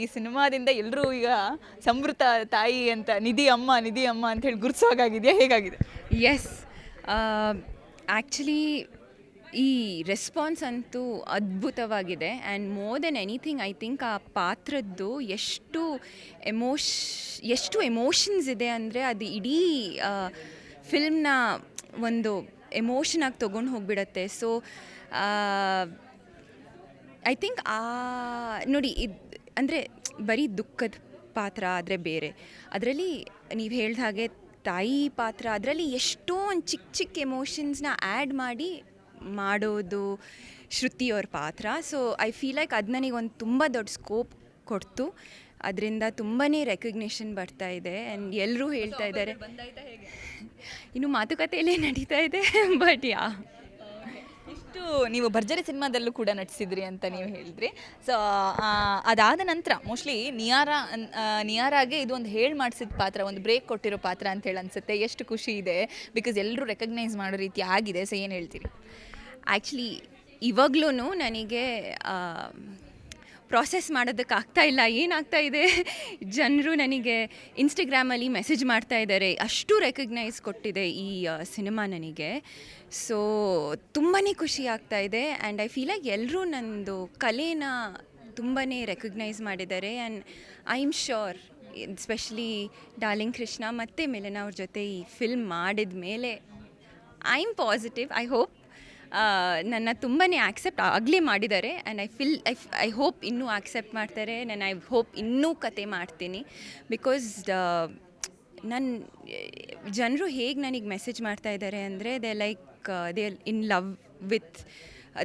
ಈ ಸಿನಿಮಾದಿಂದ ಎಲ್ಲರೂ ಈಗ ಸಮೃದ್ಧ ತಾಯಿ ಅಂತ ನಿಧಿ ಅಮ್ಮ ಅಂತ ಹೇಳಿ ಗುರುತಿಸೋಗಾಗಿದೆಯಾ, ಹೇಗಾಗಿದೆ? ಎಸ್, ಆ್ಯಕ್ಚುಲಿ ಈ ರೆಸ್ಪಾನ್ಸ್ ಅಂತೂ ಅದ್ಭುತವಾಗಿದೆ. And more than anything I think ಆ ಪಾತ್ರದ್ದು ಎಷ್ಟು ಎಮೋಷನ್ಸ್ ಇದೆ ಅಂದರೆ ಅದು ಇಡೀ ಫಿಲ್ಮ್ನ ಒಂದು ಎಮೋಷನಾಗಿ ತೊಗೊಂಡು ಹೋಗಿಬಿಡತ್ತೆ. ಸೊ ಐ ಥಿಂಕ್ ನೋಡಿ, ಅಂದರೆ ಬರೀ ದುಃಖದ ಪಾತ್ರ ಆದರೆ ಬೇರೆ, ಅದರಲ್ಲಿ ನೀವು ಹೇಳ್ದ ಹಾಗೆ ತಾಯಿ ಪಾತ್ರ, ಅದರಲ್ಲಿ ಎಷ್ಟೊಂದು ಚಿಕ್ಕ ಎಮೋಷನ್ಸ್ನ ಆ್ಯಡ್ ಮಾಡಿ ಮಾಡೋದು ಶ್ರುತಿಯವ್ರ ಪಾತ್ರ. ಸೊ ಐ ಫೀಲ್ ಲೈಕ್ ಅದು ನನಗೆ ಒಂದು ತುಂಬ ದೊಡ್ಡ ಸ್ಕೋಪ್ ಕೊಡ್ತು. ಅದರಿಂದ ತುಂಬಾ ರೆಕಗ್ನಿಷನ್ ಬರ್ತಾ ಇದೆ. ಆ್ಯಂಡ್ ಎಲ್ಲರೂ ಹೇಳ್ತಾ ಇದ್ದಾರೆ, ಇನ್ನು ಮಾತುಕತೆಯಲ್ಲೇ ನಡೀತಾ ಇದೆ. ಬಟ್ ಇಷ್ಟು ನೀವು ಭರ್ಜರಿ ಸಿನಿಮಾದಲ್ಲೂ ಕೂಡ ನಟಿಸಿದ್ರಿ ಅಂತ ನೀವು ಹೇಳಿದ್ರಿ. ಸೊ ಅದಾದ ನಂತರ ಮೋಸ್ಟ್ಲಿ ನಿಯಾರಾಗೆ ಇದು ಒಂದು ಹೇಳಿ ಮಾಡಿಸಿದ ಪಾತ್ರ, ಒಂದು ಬ್ರೇಕ್ ಕೊಟ್ಟಿರೋ ಪಾತ್ರ ಅಂತ ಹೇಳಿ ಅನಿಸುತ್ತೆ. ಎಷ್ಟು ಖುಷಿ ಇದೆ, ಬಿಕಾಸ್ ಎಲ್ಲರೂ ರೆಕಗ್ನೈಸ್ ಮಾಡೋ ರೀತಿ ಆಗಿದೆ. ಸೊ ಏನು ಹೇಳ್ತೀರಿ? ಆ್ಯಕ್ಚುಲಿ ಇವಾಗ್ಲೂ ನನಗೆ ಪ್ರಾಸೆಸ್ ಮಾಡೋದಕ್ಕೆ ಆಗ್ತಾಯಿಲ್ಲ. ಏನಾಗ್ತಾ ಇದೆ, ಜನರು ನನಗೆ ಇನ್ಸ್ಟಾಗ್ರಾಮಲ್ಲಿ ಮೆಸೇಜ್ ಮಾಡ್ತಾ ಇದ್ದಾರೆ, ಅಷ್ಟು ರೆಕಗ್ನೈಸ್ ಕೊಟ್ಟಿದೆ ಈ ಸಿನಿಮಾ ನನಗೆ. ಸೊ ತುಂಬಾ ಖುಷಿ ಆಗ್ತಾ ಇದೆ. ಆ್ಯಂಡ್ ಐ ಫೀಲ್ ಲೈಕ್ ಎಲ್ಲರೂ ನನ್ನದು ಕಲೆನ ತುಂಬಾ ರೆಕಗ್ನೈಸ್ ಮಾಡಿದ್ದಾರೆ. And I am sure, especially darling Krishna ಮತ್ತು ಮಿಲನ ಅವ್ರ ಜೊತೆ ಈ ಫಿಲ್ಮ್ ಮಾಡಿದ ಮೇಲೆ I am positive. I hope ನನ್ನ ತುಂಬಾ ಆಕ್ಸೆಪ್ಟ್ ಆಗಲೇ ಮಾಡಿದ್ದಾರೆ. ಆ್ಯಂಡ್ ಐ ಹೋಪ್ ಇನ್ನೂ ಆಕ್ಸೆಪ್ಟ್ ಮಾಡ್ತಾರೆ. ನಾನು ಐ ಹೋಪ್ ಇನ್ನೂ ಕತೆ ಮಾಡ್ತೀನಿ. ಬಿಕಾಸ್ ಜನರು ಹೇಗೆ ನನಗೆ ಮೆಸೇಜ್ ಮಾಡ್ತಾ ಇದ್ದಾರೆ ಅಂದರೆ, they in love with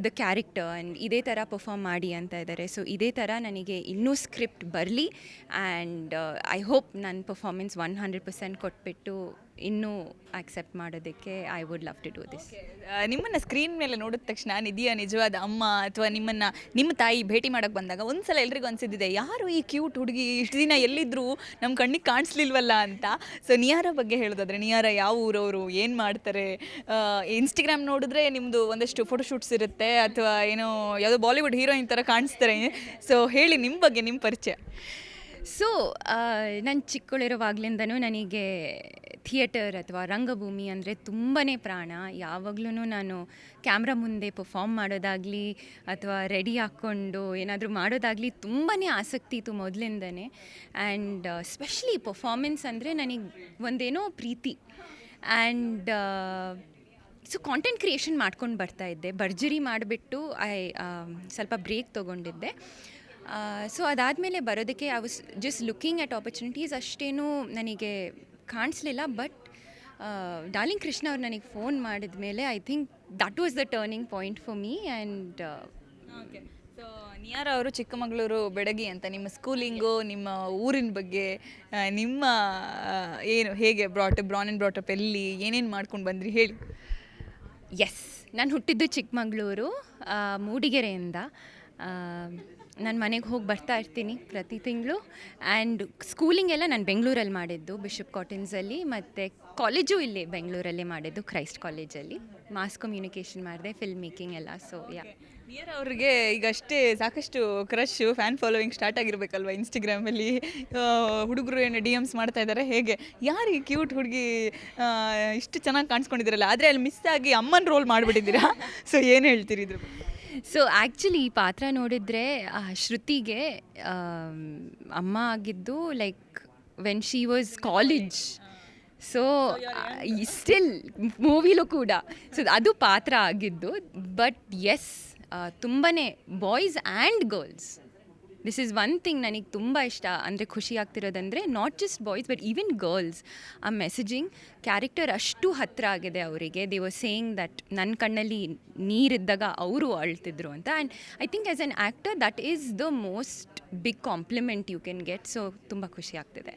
the character and ಇದೇ ಥರ ಪರ್ಫಾರ್ಮ್ ಮಾಡಿ ಅಂತ ಇದ್ದಾರೆ. ಸೊ ಇದೇ ಥರ ನನಗೆ ಇನ್ನೂ ಸ್ಕ್ರಿಪ್ಟ್ ಬರಲಿ. ಆ್ಯಂಡ್ ಐ ಹೋಪ್ ನನ್ನ ಪರ್ಫಾರ್ಮೆನ್ಸ್ 100% ಕೊಟ್ಬಿಟ್ಟು ಇನ್ನೂ ಆಕ್ಸೆಪ್ಟ್ ಮಾಡೋದಕ್ಕೆ I would love to do this. ನಿಮ್ಮನ್ನು ಸ್ಕ್ರೀನ್ ಮೇಲೆ ನೋಡಿದ ತಕ್ಷಣ ನಿಧಿಯ ನಿಜವಾದ ಅಮ್ಮ ಅಥವಾ ನಿಮ್ಮ ತಾಯಿ ಭೇಟಿ ಮಾಡೋಕ್ಕೆ ಬಂದಾಗ ಒಂದು ಸಲ ಎಲ್ರಿಗೂ ಅನಿಸಿದ್ದಿದೆ, ಯಾರು ಈ ಕ್ಯೂಟ್ ಹುಡುಗಿ, ಇಷ್ಟು ದಿನ ಎಲ್ಲಿದ್ದರೂ ನಮ್ಮ ಕಣ್ಣಿಗೆ ಕಾಣಿಸ್ಲಿಲ್ವಲ್ಲ ಅಂತ. ಸೊ ನಿಯಾರ ಬಗ್ಗೆ ಹೇಳೋದಾದ್ರೆ, ನಿಯಾರ ಯಾವ ಊರವರು, ಏನು ಮಾಡ್ತಾರೆ? ಇನ್ಸ್ಟಾಗ್ರಾಮ್ ನೋಡಿದ್ರೆ ನಿಮ್ಮದು ಒಂದಷ್ಟು ಫೋಟೋಶೂಟ್ಸ್ ಇರುತ್ತೆ, ಅಥವಾ ಏನೋ ಯಾವುದೋ ಬಾಲಿವುಡ್ ಹೀರೋಯಿನ್ ಥರ ಕಾಣಿಸ್ತಾರೆ. ಸೊ ಹೇಳಿ ನಿಮ್ಮ ಬಗ್ಗೆ, ನಿಮ್ಮ ಪರಿಚಯ. ಸೊ ನಾನು ಚಿಕ್ಕಳಿರುವಾಗಲಿಂದನೂ ನನಗೆ ಥಿಯೇಟರ್ ಅಥವಾ ರಂಗಭೂಮಿ ಅಂದರೆ ತುಂಬಾ ಪ್ರಾಣ. ಯಾವಾಗಲೂ ನಾನು ಕ್ಯಾಮ್ರಾ ಮುಂದೆ ಪರ್ಫಾರ್ಮ್ ಮಾಡೋದಾಗಲಿ ಅಥವಾ ರೆಡಿ ಹಾಕ್ಕೊಂಡು ಏನಾದರೂ ಮಾಡೋದಾಗಲಿ ತುಂಬಾ ಆಸಕ್ತಿ ಇತ್ತು ಮೊದಲಿಂದನೇ. ಆ್ಯಂಡ್ ಸ್ಪೆಷಲಿ ಪರ್ಫಾರ್ಮೆನ್ಸ್ ಅಂದರೆ ನನಗೆ ಒಂದೇನೋ ಪ್ರೀತಿ. ಆ್ಯಂಡ್ ಸೊ ಕಾಂಟೆಂಟ್ ಕ್ರಿಯೇಷನ್ ಮಾಡ್ಕೊಂಡು ಬರ್ತಾಯಿದ್ದೆ. ಭರ್ಜರಿ ಮಾಡಿಬಿಟ್ಟು ಸ್ವಲ್ಪ ಬ್ರೇಕ್ ತೊಗೊಂಡಿದ್ದೆ. ಸೊ ಅದಾದಮೇಲೆ ಬರೋದಕ್ಕೆ I was just looking at opportunities, ಅಷ್ಟೇನೂ ನನಗೆ ಕಾಣಿಸ್ಲಿಲ್ಲ. ಬಟ್ ಡಾರ್ಲಿಂಗ್ ಕೃಷ್ಣ ಅವ್ರು ನನಗೆ ಫೋನ್ ಮಾಡಿದ ಮೇಲೆ I think that was the turning point for me. And so Niyara ಅವರು ಚಿಕ್ಕಮಗಳೂರು ಬೆಡಗಿ ಅಂತ, ನಿಮ್ಮ ಸ್ಕೂಲಿಂಗು, ನಿಮ್ಮ ಊರಿನ ಬಗ್ಗೆ, ನಿಮ್ಮ ಏನು ಹೇಗೆ ಬ್ರಾನ್ ಆ್ಯಂಡ್ ಬ್ರಾಟಪ್, ಎಲ್ಲಿ ಏನೇನು ಮಾಡ್ಕೊಂಡು ಬಂದ್ರಿ ಹೇಳಿ. ಎಸ್, ನಾನು ಹುಟ್ಟಿದ್ದು ಚಿಕ್ಕಮಗಳೂರು, ಮೂಡಿಗೆರೆಯಿಂದ. ನಾನು ಮನೆಗೆ ಹೋಗಿ ಬರ್ತಾ ಇರ್ತೀನಿ ಪ್ರತಿ ತಿಂಗಳು. ಆ್ಯಂಡ್ ಸ್ಕೂಲಿಂಗ್ ಎಲ್ಲ ನಾನು ಬೆಂಗಳೂರಲ್ಲಿ ಮಾಡಿದ್ದು, ಬಿಷಪ್ ಕಾಟನ್ಸಲ್ಲಿ. ಮತ್ತು ಕಾಲೇಜು ಇಲ್ಲಿ ಬೆಂಗಳೂರಲ್ಲೇ ಮಾಡಿದ್ದು, ಕ್ರೈಸ್ಟ್ ಕಾಲೇಜಲ್ಲಿ. ಮಾಸ್ ಕಮ್ಯುನಿಕೇಷನ್ ಮಾಡಿದೆ, ಫಿಲ್ಮ್ ಮೇಕಿಂಗ್ ಎಲ್ಲ. ಸೊ ನಿಯರ್ ಅವ್ರಿಗೆ ಈಗಷ್ಟೇ ಸಾಕಷ್ಟು ಕ್ರಶ್, ಫ್ಯಾನ್ ಫಾಲೋವಿಂಗ್ ಸ್ಟಾರ್ಟ್ ಆಗಿರಬೇಕಲ್ವ ಇನ್ಸ್ಟಾಗ್ರಾಮಲ್ಲಿ. ಹುಡುಗರು ಏನು DMs ಮಾಡ್ತಾ ಇದ್ದಾರೆ, ಹೇಗೆ ಯಾರಿಗೆ ಕ್ಯೂಟ್ ಹುಡುಗಿ ಇಷ್ಟು ಚೆನ್ನಾಗಿ ಕಾಣಿಸ್ಕೊಂಡಿದ್ದೀರಲ್ಲ, ಆದರೆ ಅಲ್ಲಿ ಮಿಸ್ ಆಗಿ ಅಮ್ಮನ ರೋಲ್ ಮಾಡಿಬಿಟ್ಟಿದ್ದೀರಾ. ಸೊ ಏನು ಹೇಳ್ತೀರಿ ಇದ್ರ ಬಗ್ಗೆ? ಸೊ ಆ್ಯಕ್ಚುಲಿ ಈ ಪಾತ್ರ ನೋಡಿದರೆ ಶ್ರುತಿಗೆ ಅಮ್ಮ ಆಗಿದ್ದು like when she was college. So still ಮೂವಿಲೂ ಕೂಡ ಸೊ ಅದು ಪಾತ್ರ ಆಗಿದ್ದು. ಬಟ್ ಎಸ್, ತುಂಬಾ boys and girls, this is one thing ನನಗೆ ತುಂಬ ಇಷ್ಟ. ಅಂದರೆ ಖುಷಿ ಆಗ್ತಿರೋದಂದರೆ not just boys but even girls ಆ ಮೆಸೇಜಿಂಗ್ ಕ್ಯಾರೆಕ್ಟರ್ ಅಷ್ಟು ಹತ್ತಿರ ಆಗಿದೆ ಅವರಿಗೆ. ದೇ ವರ್ ಸೇಯಿಂಗ್ ದಟ್ ನನ್ನ ಕಣ್ಣಲ್ಲಿ ನೀರಿದ್ದಾಗ ಅವರು ಅಳ್ತಿದ್ರು ಅಂತ. And I think as an actor that is the most big compliment you can get. So ತುಂಬ ಖುಷಿ ಆಗ್ತಿದೆ.